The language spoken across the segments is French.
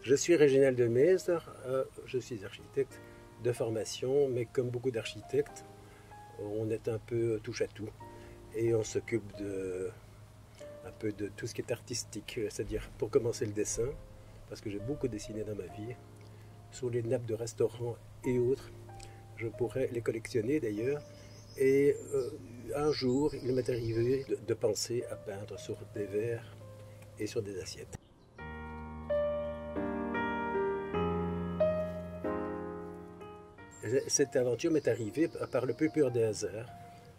Je suis Réginald de Maistre, je suis architecte de formation, mais comme beaucoup d'architectes, on est un peu touche à tout et on s'occupe un peu de tout ce qui est artistique, c'est-à-dire pour commencer le dessin, parce que j'ai beaucoup dessiné dans ma vie, sur les nappes de restaurants et autres. Je pourrais les collectionner d'ailleurs. Et un jour, il m'est arrivé de penser à peindre sur des verres et sur des assiettes. Cette aventure m'est arrivée par le plus pur des hasards.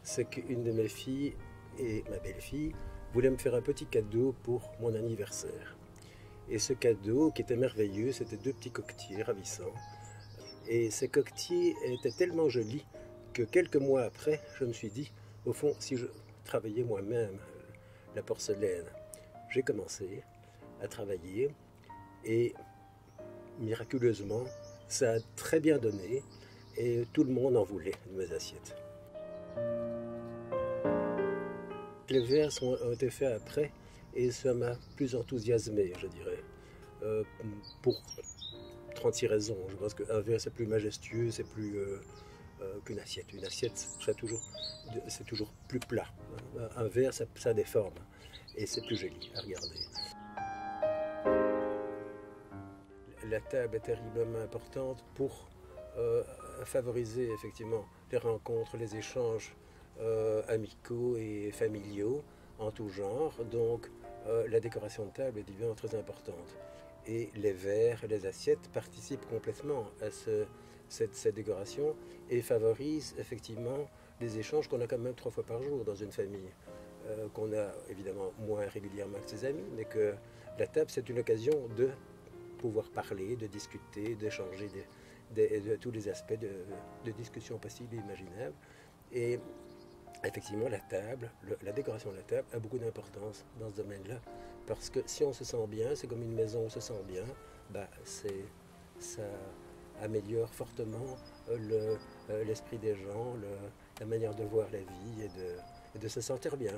C'est qu'une de mes filles et ma belle-fille voulaient me faire un petit cadeau pour mon anniversaire. Et ce cadeau, qui était merveilleux, c'était deux petits coquetiers ravissants. Et ces coquetiers étaient tellement jolis que quelques mois après, je me suis dit, au fond, si je travaillais moi-même la porcelaine, j'ai commencé à travailler et miraculeusement, ça a très bien donné et tout le monde en voulait de mes assiettes. Les verres ont été faits après et ça m'a plus enthousiasmé, je dirais, pour 36 raisons. Je pense qu'un verre c'est plus majestueux, c'est plus qu'une assiette. Une assiette c'est toujours plus plat. Un verre ça déforme et c'est plus joli à regarder. La table est terriblement importante pour favoriser effectivement les rencontres, les échanges amicaux et familiaux en tout genre. Donc la décoration de table est évidemment très importante. Et les verres et les assiettes participent complètement à cette décoration et favorisent effectivement des échanges qu'on a quand même 3 fois par jour dans une famille. Qu'on a évidemment moins régulièrement que ses amis, mais que la table c'est une occasion de pouvoir parler, de discuter, d'échanger de tous les aspects de discussion possibles et imaginables. Et effectivement, la table, la décoration de la table a beaucoup d'importance dans ce domaine-là. Parce que si on se sent bien, c'est comme une maison où on se sent bien, bah ça améliore fortement l'esprit des gens, la manière de voir la vie et de se sentir bien.